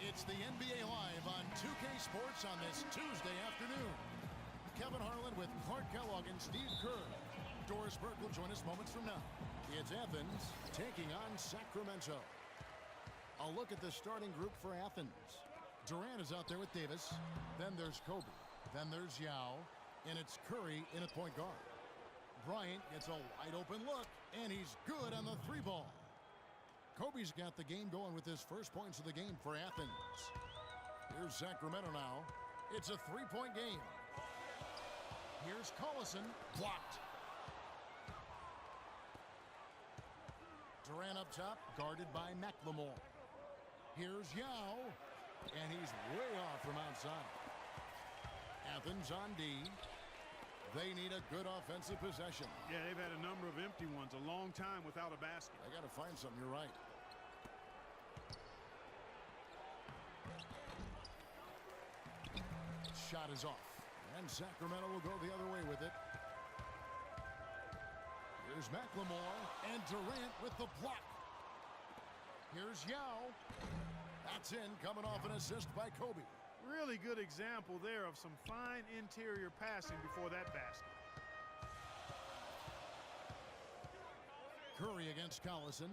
It's the NBA Live on 2K Sports on this Tuesday afternoon. Kevin Harlan with Clark Kellogg and Steve Kerr. Doris Burke will join us moments from now. It's Athens taking on Sacramento. A look at the starting group for Athens. Durant is out there with Davis. Then there's Kobe. Then there's Yao. And it's Curry in at point guard. Bryant gets a wide open look, and he's good on the three ball. Kobe's got the game going with his first points of the game for Athens. Here's Sacramento now. It's a three-point game. Here's Collison, blocked. Durant up top, guarded by McLemore. Here's Yao, and he's way off from outside. Athens on D. They need a good offensive possession. Yeah, they've had a number of empty ones, a long time without a basket. They got to find something, you're right. Shot is off, and Sacramento will go the other way with it. Here's McLemore, and Durant with the block. Here's Yao. That's in, coming off an assist by Kobe. Really good example there of some fine interior passing before that basket. Curry against Collison.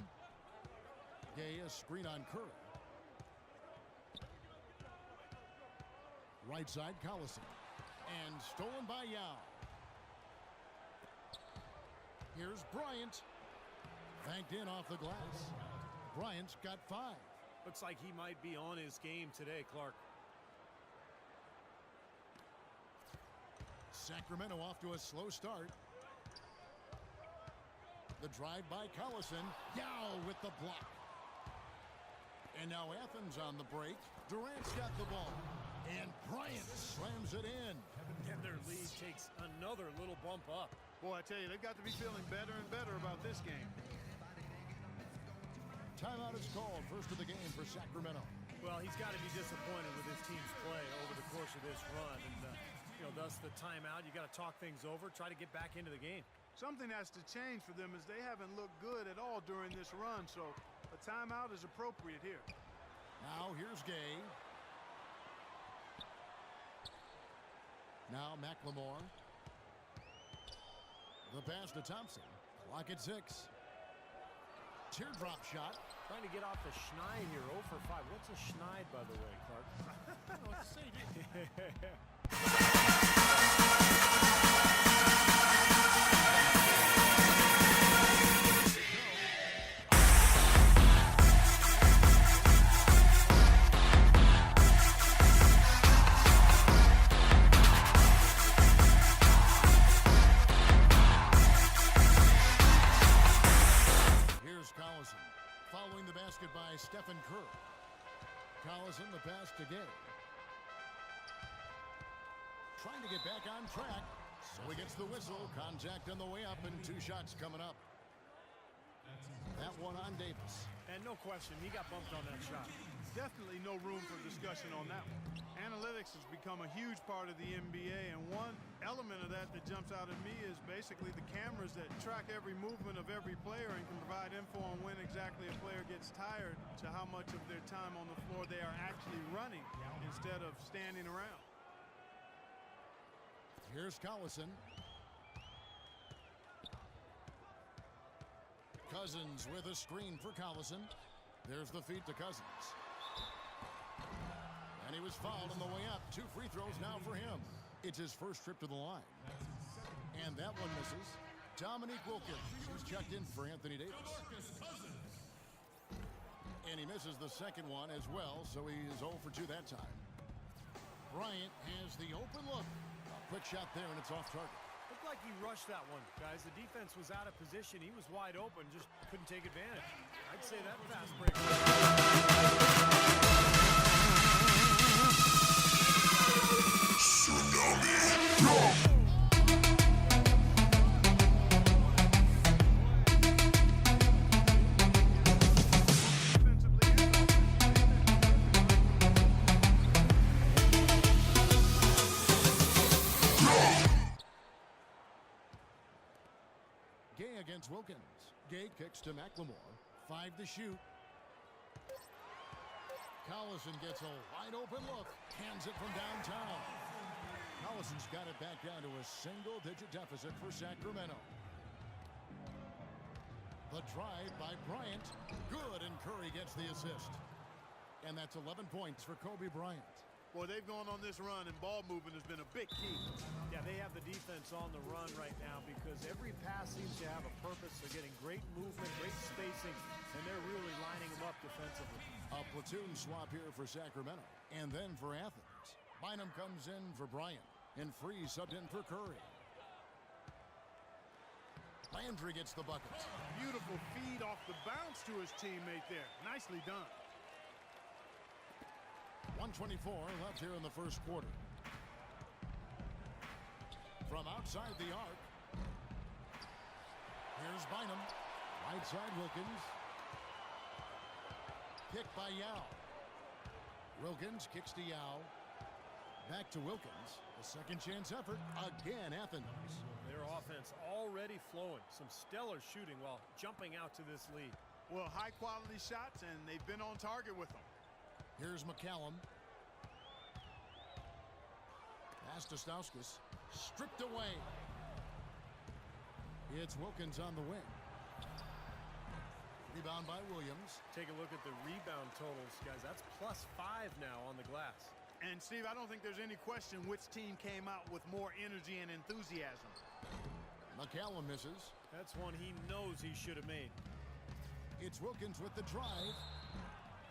Gay, a screen on Curry. Right side, Collison. And stolen by Yao. Here's Bryant. Banked in off the glass. Bryant's got 5. Looks like he might be on his game today, Clark. Sacramento off to a slow start. The drive by Collison. Yao with the block. And now Athens on the break. Durant's got the ball. And Bryant slams it in. And their lead takes another little bump up. Boy, I tell you, they've got to be feeling better and better about this game. Timeout is called. First of the game for Sacramento. Well, he's got to be disappointed with his team's play over the course of this run. And, thus the timeout. You got to talk things over, try to get back into the game. Something has to change for them as they haven't looked good at all during this run. So a timeout is appropriate here. Now here's Gay. Now McLemore. The pass to Thompson. Clock at 6. Teardrop shot. Trying to get off the schneid here. 0 for 5. What's a schneid, by the way, Clark? I don't know what to say, dude. Following the basket by Stephen Kerr. Collison, the pass to Gay. Trying to get back on track. So he gets the whistle. Contact on the way up and 2 shots coming up. That one on Davis. And no question, he got bumped on that shot. Definitely no room for discussion on that one. Analytics has become a huge part of the NBA, and one element of that jumps out at me is basically the cameras that track every movement of every player and can provide info on when exactly a player gets tired to how much of their time on the floor they are actually running instead of standing around. Here's Collison. Cousins with a screen for Collison. There's the feed to Cousins. And he was fouled on the way up. 2 free throws now for him. It's his first trip to the line. And that one misses. Dominique Wilkins, who's checked in for Anthony Davis. And he misses the second one as well, so he's 0 for 2 that time. Bryant has the open look. A quick shot there, and it's off target. Looked like he rushed that one, guys. The defense was out of position. He was wide open, just couldn't take advantage. I'd say that fast break. Tsunami. Gay against Wilkins. Gay kicks to McLemore. 5 to shoot. Collison gets a wide open look. Hands it from downtown. Collison's got it back down to a single-digit deficit for Sacramento. The drive by Bryant. Good, and Curry gets the assist. And that's 11 points for Kobe Bryant. Boy, they've gone on this run, and ball movement has been a big key. Yeah, they have the defense on the run right now because every pass seems to have a purpose. They're getting great movement, great spacing, and they're really lining them up defensively. A platoon swap here for Sacramento. And then for Athens. Bynum comes in for Bryant. And Free subbed in for Curry. Landry gets the bucket. Beautiful feed off the bounce to his teammate there. Nicely done. 1:24 left here in the first quarter. From outside the arc. Here's Bynum. Right side Wilkins. Kick by Yao. Wilkins kicks to Yao. Back to Wilkins. A second chance effort. Again, Athens. Their offense already flowing. Some stellar shooting while jumping out to this lead. Well, high-quality shots, and they've been on target with them. Here's McCallum. Pass to Stauskas. Stripped away. It's Wilkins on the wing. Rebound by Williams. Take a look at the rebound totals, guys. That's +5 now on the glass. And, Steve, I don't think there's any question which team came out with more energy and enthusiasm. McCallum misses. That's one he knows he should have made. It's Wilkins with the drive.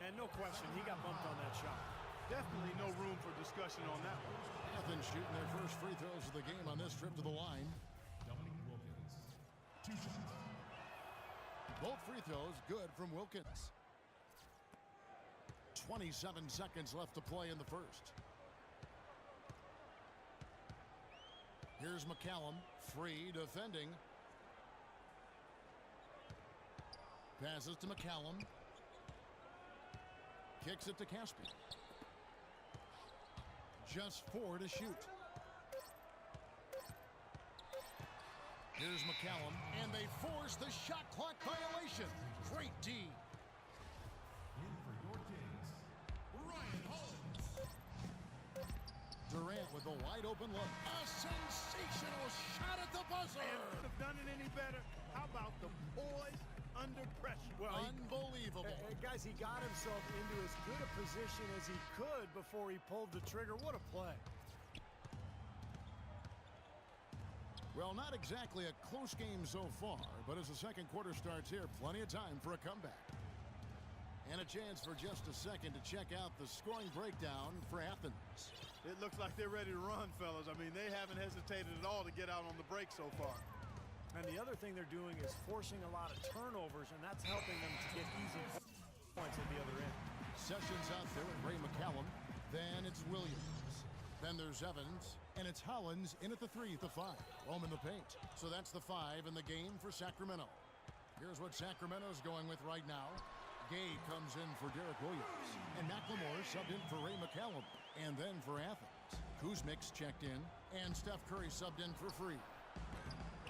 And no question, he got bumped on that shot. Definitely no room for discussion on that one. Athens shooting their first free throws of the game on this trip to the line. Wilkins. 2 shots. Both free throws good from Wilkins. 27 seconds left to play in the first. Here's McCallum. Free defending. Passes to McCallum. Kicks it to Caspian. Just 4 to shoot. Here's McCallum, and they force the shot clock violation. Great D. In for your Kings, Ryan Hollins. Durant with a wide open look. A sensational shot at the buzzer. And could have done it any better. How about the boys under pressure? Well, unbelievable. guys, he got himself into as good a position as he could before he pulled the trigger. What a play. Well, not exactly a close game so far, but as the second quarter starts here, plenty of time for a comeback. And a chance for just a second to check out the scoring breakdown for Athens. It looks like they're ready to run, fellas. I mean, they haven't hesitated at all to get out on the break so far. And the other thing they're doing is forcing a lot of turnovers, and that's helping them to get easy points at the other end. Sessions out there with Ray McCallum. Then it's Williams. Then there's Evans. And it's Hollins in at the 3 at the 5. Home in the paint. So that's the 5 in the game for Sacramento. Here's what Sacramento's going with right now. Gay comes in for Derek Williams. And McLemore subbed in for Ray McCallum. And then for Athens, Kuzmic's checked in. And Steph Curry subbed in for Free.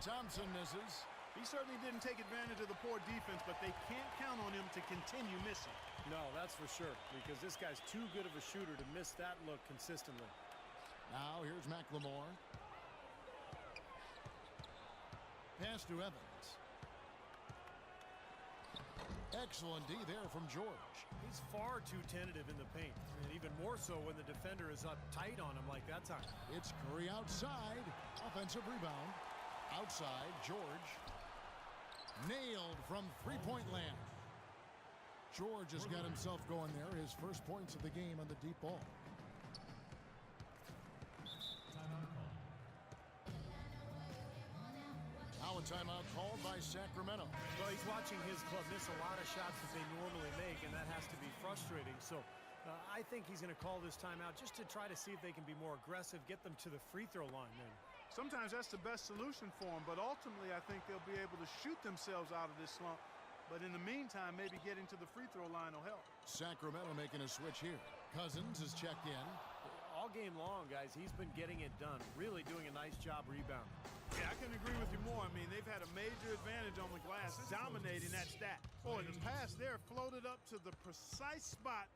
Thompson misses. He certainly didn't take advantage of the poor defense, but they can't count on him to continue missing. No, that's for sure, because this guy's too good of a shooter to miss that look consistently. Now here's McLemore. Pass to Evans. Excellent D there from George. He's far too tentative in the paint, and even more so when the defender is up tight on him like that time. It's Curry outside. Offensive rebound. Outside, George. Nailed from three-point land. George has got himself going there. His first points of the game on the deep ball. Now a timeout called by Sacramento. Well, he's watching his club miss a lot of shots that they normally make, and that has to be frustrating. So I think he's going to call this timeout just to try to see if they can be more aggressive, get them to the free throw line. Sometimes that's the best solution for them, but ultimately I think they'll be able to shoot themselves out of this slump. But in the meantime, maybe getting to the free throw line will help. Sacramento making a switch here. Cousins is checked in. All game long, guys, he's been getting it done. Really doing a nice job rebounding. Yeah, I couldn't agree with you more. I mean, they've had a major advantage on the glass, dominating that stat. Boy, the pass there floated up to the precise spot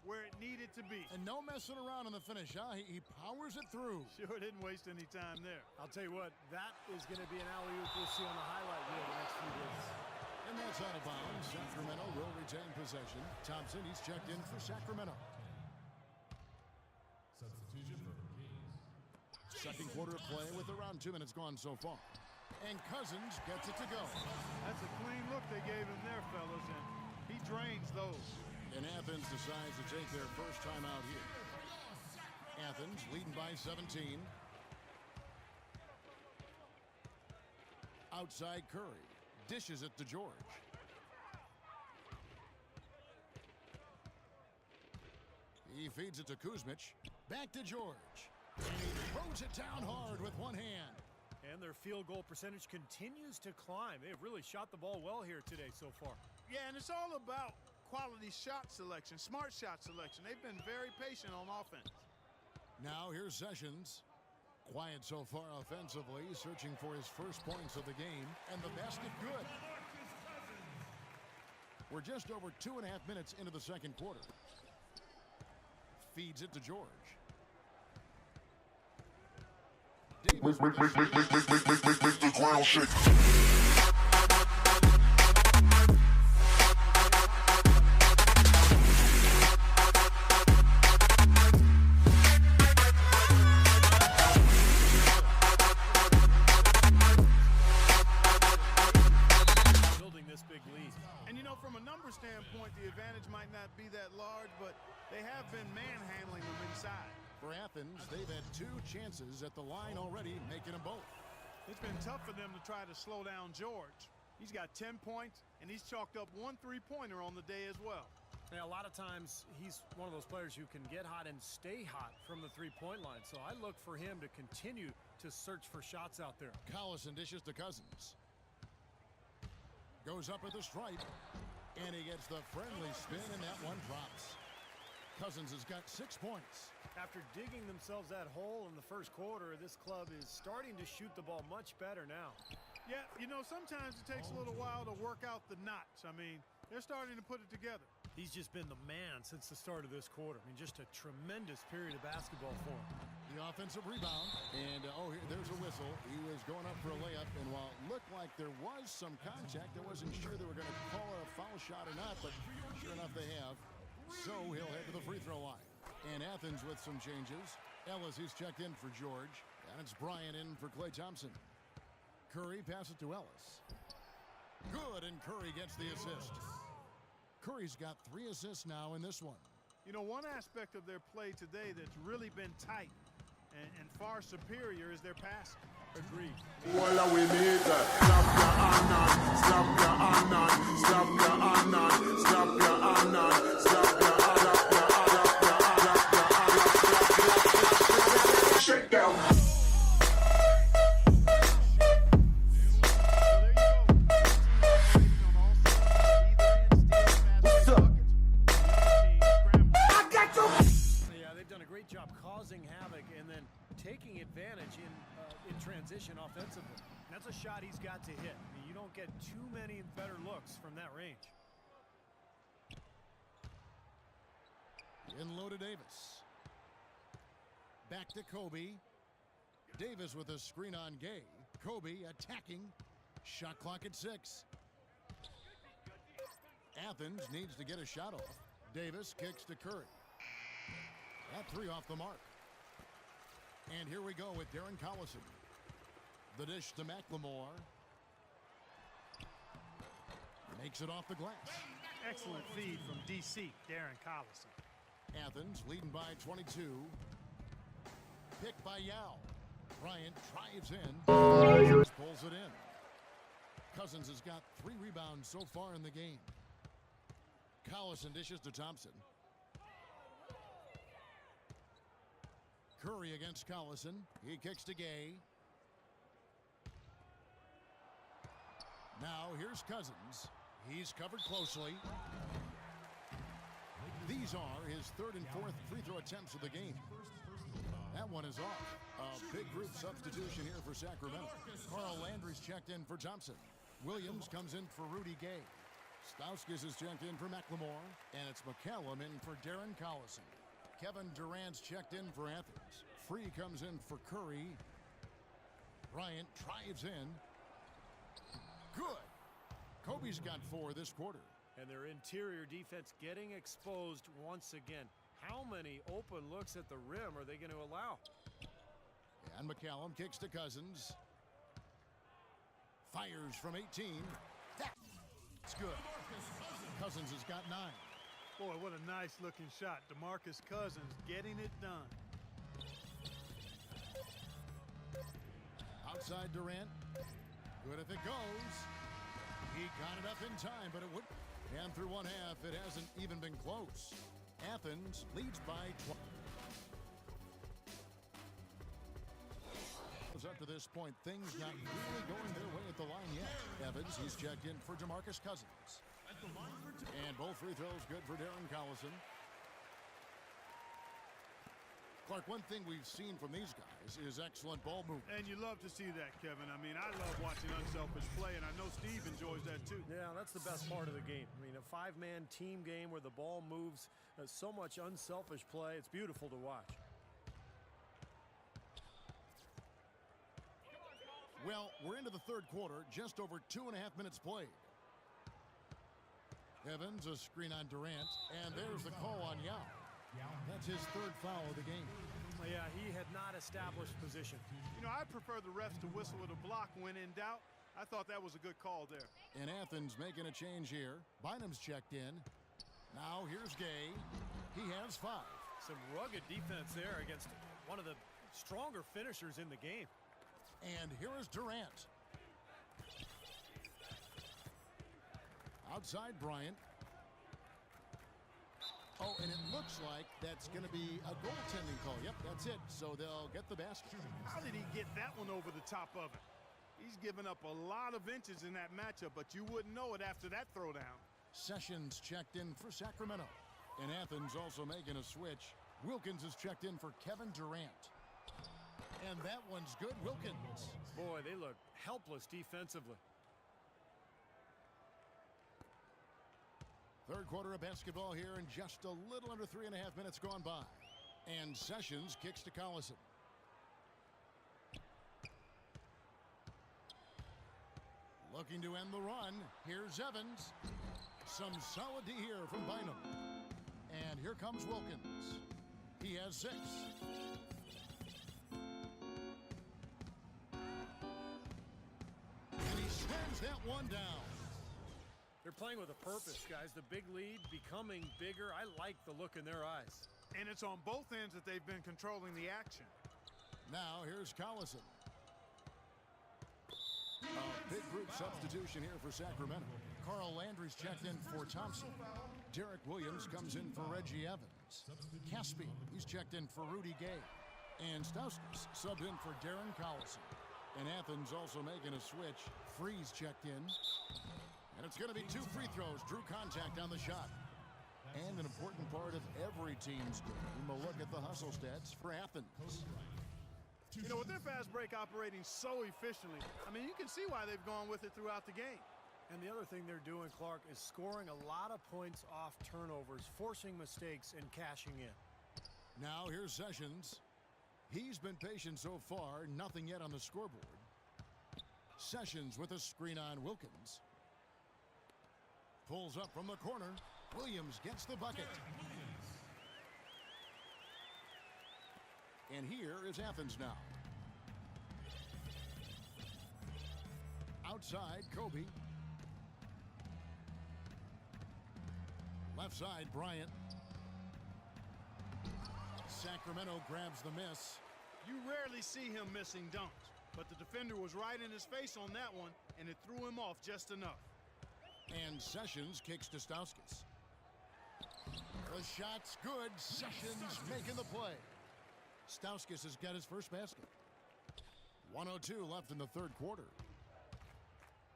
where it needed to be. And no messing around in the finish, huh? He powers it through. Sure didn't waste any time there. I'll tell you what, that is going to be an alley-oop we'll see on the highlight reel the next few days. And that's out of bounds. Sacramento will retain possession. Thompson, he's checked in for Sacramento. Substitution for the Kings. Second quarter of play with around 2 minutes gone so far. And Cousins gets it to go. That's a clean look they gave him there, fellas, and he drains those. And Athens decides to take their first time out here. Athens leading by 17. Outside Curry. Dishes it to George. He feeds it to Kuzmic. Back to George. And he throws it down hard with one hand. And their field goal percentage continues to climb. They've really shot the ball well here today so far. Yeah, and it's all about quality shot selection, smart shot selection. They've been very patient on offense. Now here's Sessions. Quiet so far offensively, searching for his first points of the game, and the basket good. We're just over 2.5 minutes into the second quarter. Feeds it to George. Davis Make the ground shake. Building this big lead. And you know, from a number standpoint, the advantage might not be that large, but they have been manhandling them inside. For Athens, they've had 2 chances at the line already, making them both. It's been tough for them to try to slow down George. He's got 10 points, and he's chalked up 1 3-pointer on the day as well. Yeah, a lot of times he's one of those players who can get hot and stay hot from the three-point line. So I look for him to continue to search for shots out there. Collison dishes to Cousins. Goes up at the stripe, and he gets the friendly spin, and that one drops. Cousins has got 6 points. After digging themselves that hole in the first quarter, this club is starting to shoot the ball much better now. Yeah, you know, sometimes it takes a little while to work out the knots. I mean, they're starting to put it together. He's just been the man since the start of this quarter. I mean, just a tremendous period of basketball for him. The offensive rebound, and there's a whistle. He was going up for a layup, and while it looked like there was some contact, I wasn't sure they were going to call it a foul shot or not, but sure enough they have. So he'll head to the free throw line. And Athens with some changes. Ellis, he's checked in for George, and it's Bryant in for Klay Thompson. Curry passes to Ellis. Good, and Curry gets the assist. Curry's got 3 assists now in this one. You know, one aspect of their play today that's really been tight and far superior is their passing. Agreed. Well, we need that. Slap your anon, slap your anon, slap your anon, slap your anon, slap your anon, shake down. Job causing havoc and then taking advantage in transition offensively. And that's a shot he's got to hit. I mean, you don't get too many better looks from that range. In low to Davis. Back to Kobe. Davis with a screen on Gay. Kobe attacking. Shot clock at 6. Athens needs to get a shot off. Davis kicks to Curry. That 3 off the mark. And here we go with Darren Collison. The dish to McLemore. Makes it off the glass. Excellent feed from DC, Darren Collison. Athens leading by 22. Picked by Yao. Bryant drives in. Cousins pulls it in. Cousins has got 3 rebounds so far in the game. Collison dishes to Thompson. Curry against Collison. He kicks to Gay. Now here's Cousins. He's covered closely. These are his 3rd and 4th free throw attempts of the game. That one is off. A big group substitution here for Sacramento. Carl Landry's checked in for Thompson. Williams comes in for Rudy Gay. Stauskas is checked in for McLemore, and it's McCallum in for Darren Collison. Kevin Durant's checked in for Athens. Free comes in for Curry. Bryant drives in. Good. Kobe's got 4 this quarter. And their interior defense getting exposed once again. How many open looks at the rim are they going to allow? And McCallum kicks to Cousins. Fires from 18. That's good. Cousins has got 9. Boy, what a nice looking shot. DeMarcus Cousins getting it done. Outside Durant. Good if it goes. He got it up in time, but it would. And through one half, it hasn't even been close. Athens leads by 12. Up to this point, things not really going their way at the line yet. Evans, he's checked in for DeMarcus Cousins. And both free throws good for Darren Collison. Clark, one thing we've seen from these guys is excellent ball movement. And you love to see that, Kevin. I mean, I love watching unselfish play, and I know Steve enjoys that too. Yeah, that's the best part of the game. I mean, a 5-man team game where the ball moves, so much unselfish play. It's beautiful to watch. Well, we're into the third quarter, just over 2.5 minutes played. Evans, a screen on Durant, and there's the call on Yao. That's his 3rd foul of the game. Yeah, he had not established position. You know, I prefer the refs to whistle with a block when in doubt. I thought that was a good call there. And Athens making a change here. Bynum's checked in. Now here's Gay. He has 5. Some rugged defense there against one of the stronger finishers in the game. And here is Durant. Outside Bryant. Oh, and it looks like that's going to be a goaltending call. Yep, that's it. So they'll get the basket. How did he get that one over the top of it? He's given up a lot of inches in that matchup, but you wouldn't know it after that throwdown. Sessions checked in for Sacramento. And Athens also making a switch. Wilkins is checked in for Kevin Durant. And that one's good. Wilkins. Boy, they look helpless defensively. Third quarter of basketball here, and just a little under 3.5 minutes gone by. And Sessions kicks to Collison. Looking to end the run. Here's Evans. Some solid D here from Bynum. And here comes Wilkins. He has 6. And he slams that one down. They're playing with a purpose, guys. The big lead becoming bigger. I like the look in their eyes. And it's on both ends that they've been controlling the action. Now here's Collison. A big group substitution here for Sacramento. Carl Landry's checked in for Thompson. Derek Williams comes in for Reggie Evans. Caspi, he's checked in for Rudy Gay. And Stauskas subbed in for Darren Collison. And Athens also making a switch. Freeze checked in. And it's going to be 2 free throws. Drew contact on the shot. And an important part of every team's game, a look at the hustle stats for Athens. You know, with their fast break operating so efficiently, I mean, you can see why they've gone with it throughout the game. And the other thing they're doing, Clark, is scoring a lot of points off turnovers, forcing mistakes and cashing in. Now here's Sessions. He's been patient so far, nothing yet on the scoreboard. Sessions with a screen on Wilkins. Pulls up from the corner. Williams gets the bucket. And here is Athens now. Outside, Kobe. Left side, Bryant. Sacramento grabs the miss. You rarely see him missing dunks, but the defender was right in his face on that one, and it threw him off just enough. And Sessions kicks to Stauskas. The shot's good. Sessions making the play. Stauskas has got his first basket. 1:02 left in the third quarter.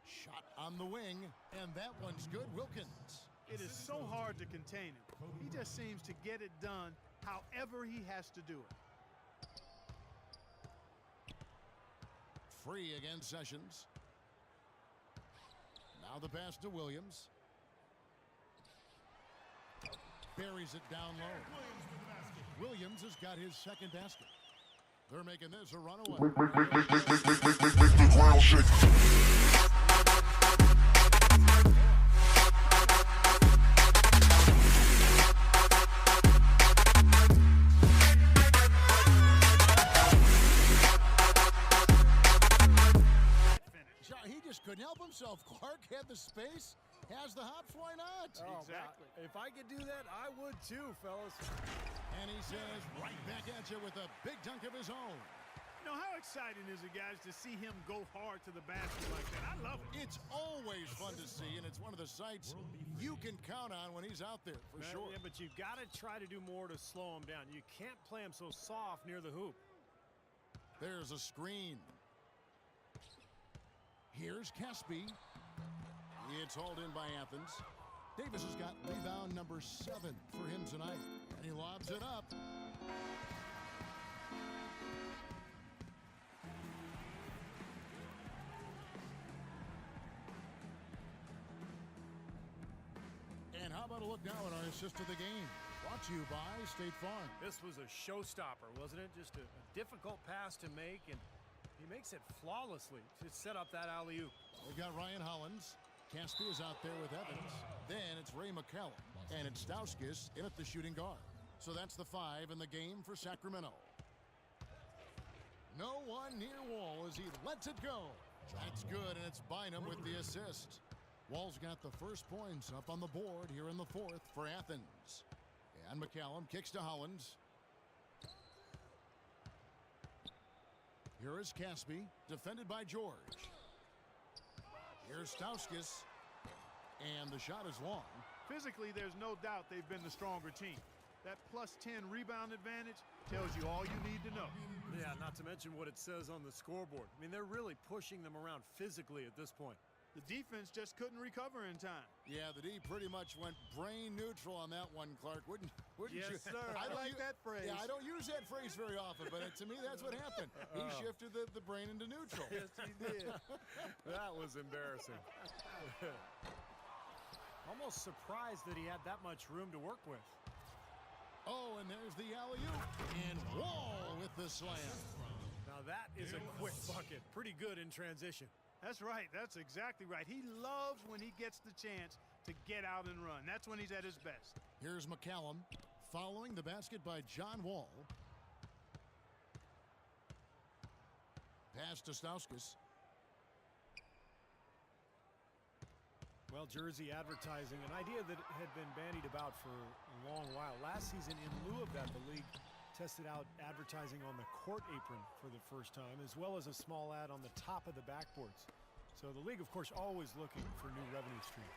Shot on the wing, and that one's good. Wilkins. It is so hard to contain him. He just seems to get it done however he has to do it. Free against Sessions. Now the pass to Williams. buries it down low. Williams has got his second basket. They're making this a runaway. Make the ground shake. He just couldn't help himself. Clark had the space, has the hops, why not? Oh, Exactly. If I could do that, I would too, fellas. And he says right back at you with a big dunk of his own. You know, how exciting is it, guys, to see him go hard to the basket like that? I love it. It's always fun to see, and it's one of the sights you can count on when he's out there, for sure. Yeah, but you've got to try to do more to slow him down. You can't play him so soft near the hoop. There's a screen. Here's Caspi. It's hauled in by Athens. Davis has got rebound number 7 for him tonight. And he lobs it up. And how about a look now at our assist of the game? Brought to you by State Farm. This was a showstopper, wasn't it? Just a difficult pass to make, and he makes it flawlessly to set up that alley-oop. We've got Ryan Hollins. Caspi is out there with Evans. Then it's Ray McCallum. And it's Stauskas in at the shooting guard. So that's the 5 in the game for Sacramento. No one near Wall as he lets it go. That's good, and it's Bynum with the assist. Wall's got the first points up on the board here in the 4th for Athens. And McCallum kicks to Hollins. Here is Caspi, defended by George. Here's Stauskas, and the shot is long. Physically, there's no doubt they've been the stronger team. That plus 10 rebound advantage tells you all you need to know. Yeah, not to mention what it says on the scoreboard. I mean, they're really pushing them around physically at this point. The defense just couldn't recover in time. Yeah, the D pretty much went brain neutral on that one, Clark. Wouldn't Yes, you? sir. I like that phrase. Yeah, I don't use that phrase very often, but to me, that's what happened. He shifted the brain into neutral. Yes, he did. That was embarrassing. Almost surprised that he had that much room to work with. Oh, and there's the alley-oop. And Wall with the slam. Now that is a quick bucket. Pretty good in transition. That's right. That's exactly right. He loves when he gets the chance to get out and run. That's when he's at his best. Here's McCallum following the basket by John Wall. Pass to Stauskas. Well, jersey advertising, an idea that had been bandied about for a long while. Last season, in lieu of that, the league tested out advertising on the court apron for the first time, as well as a small ad on the top of the backboards. So the league, of course, always looking for new revenue streams.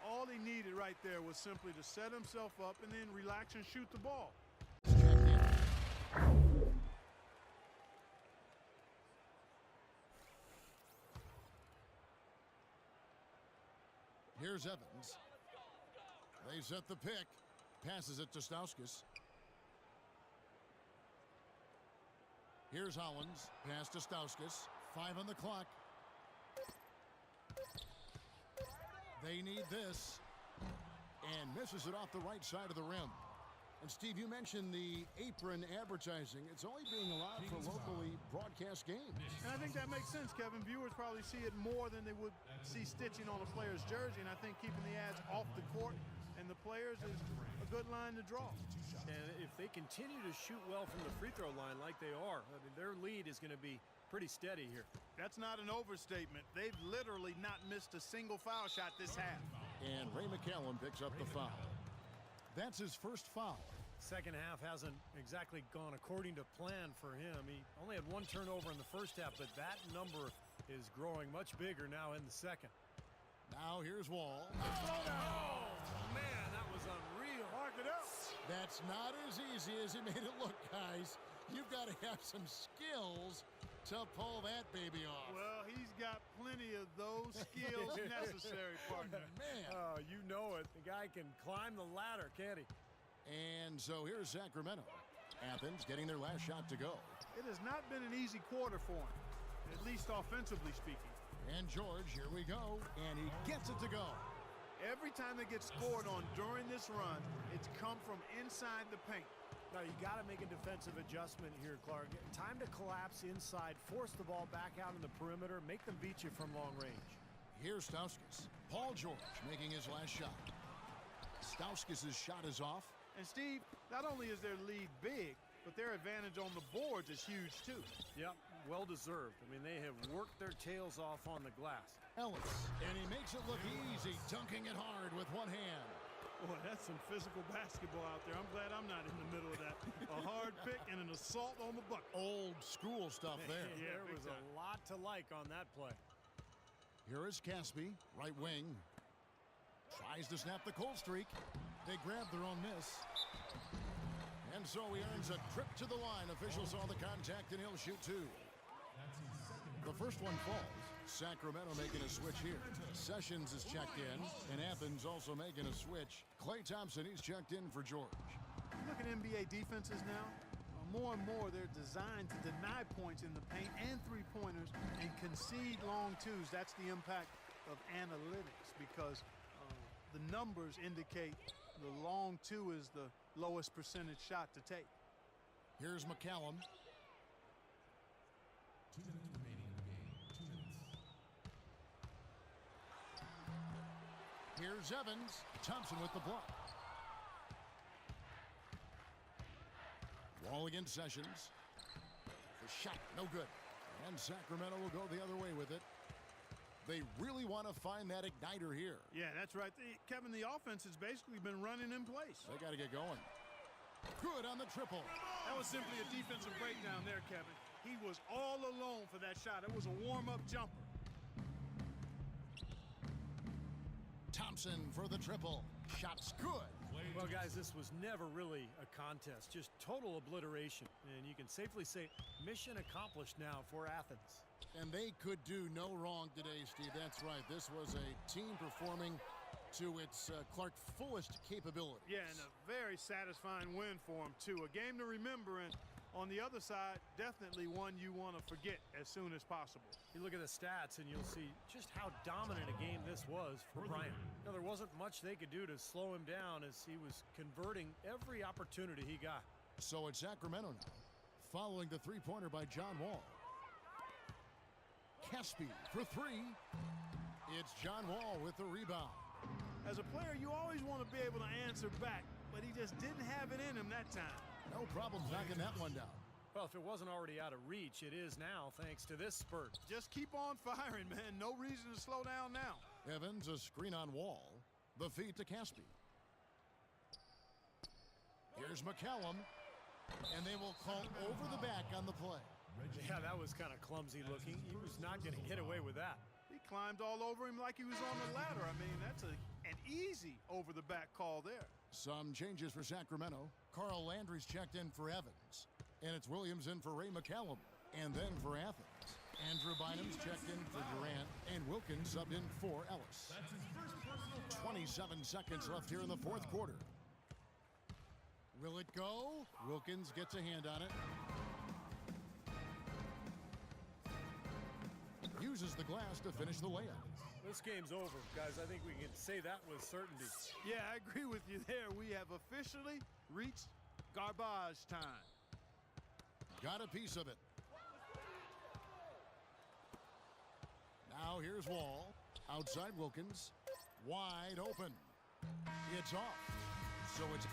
All he needed right there was simply to set himself up and then relax and shoot the ball. Here's Evans. They set the pick. Passes it to Stauskas. Here's Hollins. Pass to Stauskas. 5 on the clock. They need this. And misses it off the right side of the rim. And Steve, you mentioned the apron advertising. It's only being allowed for locally broadcast games. And I think that makes sense, Kevin. Viewers probably see it more than they would see stitching on a player's jersey. And I think keeping the ads off the court and the players is a good line to draw. And if they continue to shoot well from the free throw line like they are, I mean, their lead is going to be pretty steady here. That's not an overstatement. They've literally not missed a single foul shot this half. And Ray McCallum picks up the foul. That's his first foul. Second half hasn't exactly gone according to plan for him. He only had 1 turnover in the first half, but that number is growing much bigger now in the second. Now here's Wall. Oh, man, that was unreal. Mark it up. That's not as easy as he made it look, guys. You've got to have some skills to pull that baby off. Well, he's got plenty of those skills necessary, partner. Man. Oh, you know it. The guy can climb the ladder, can't he? And so here's Sacramento. Athens getting their last shot to go. It has not been an easy quarter for him, at least offensively speaking. And George, here we go. And he gets it to go. Every time they get scored on during this run, it's come from inside the paint. Now, you got to make a defensive adjustment here, Clark. Time to collapse inside, force the ball back out in the perimeter, make them beat you from long range. Here's Stauskas. Paul George making his last shot. Stauskas' shot is off. And Steve, not only is their lead big, but their advantage on the boards is huge too. Yep, well deserved. I mean, they have worked their tails off on the glass. Ellis, and he makes it look easy, dunking it hard with one hand. Boy, that's some physical basketball out there. I'm glad I'm not in the middle of that. A hard pick and an assault on the bucket. Old school stuff there. Yeah, there was a lot to like on that play. Here is Caspi, right wing. Tries to snap the cold streak. They grab their own miss. And so he earns a trip to the line. Officials saw the contact, and he'll shoot two. The first one falls. Sacramento making a switch here. Sessions is checked in, and Athens also making a switch. Klay Thompson, he's checked in for George. You look at NBA defenses now, more and more they're designed to deny points in the paint and three-pointers and concede long twos. That's the impact of analytics because the numbers indicate the long two is the lowest percentage shot to take. Here's McCallum. 2 minutes remaining in the game. 2 minutes. Here's Evans. Thompson with the block. Wall against Sessions. The shot, no good. And Sacramento will go the other way with it. They really want to find that igniter here. Yeah, that's right. Kevin, the offense has basically been running in place. They got to get going. Good on the triple. That was simply a defensive breakdown there, Kevin. He was all alone for that shot. It was a warm-up jumper. Thompson for the triple. Shot's good. Well, guys, this was never really a contest. Just total obliteration. And you can safely say mission accomplished now for Athens. And they could do no wrong today, Steve. That's right. This was a team performing to its Clark fullest capability. Yeah, and a very satisfying win for him, too. A game to remember, and on the other side, definitely one you want to forget as soon as possible. You look at the stats, and you'll see just how dominant a game this was for Bryant. Now, there wasn't much they could do to slow him down as he was converting every opportunity he got. So it's Sacramento now, following the three-pointer by John Wall. Caspi for three. It's John Wall with the rebound. As a player, you always want to be able to answer back, but he just didn't have it in him that time. No problem knocking that one down. Well, if it wasn't already out of reach, it is now thanks to this spurt. Just keep on firing, man. No reason to slow down now. Evans, a screen on Wall. The feed to Caspi. Here's McCallum. And they will call over the back on the play. Yeah, that was kind of clumsy looking. He was not going to get away with that. He climbed all over him like he was on the ladder. I mean, that's an easy over-the-back call there. Some changes for Sacramento. Carl Landry's checked in for Evans. And it's Williams in for Ray McCallum. And then for Athens, Andrew Bynum's checked in for Durant. And Wilkins subbed in for Ellis. 27 seconds left here in the fourth quarter. Will it go? Wilkins gets a hand on it. Uses the glass to finish the layup. This game's over, guys. I think we can say that with certainty. Yeah, I agree with you there. We have officially reached garbage time. Got a piece of it. Now here's Wall. Outside Wilkins. Wide open. It's off. So it's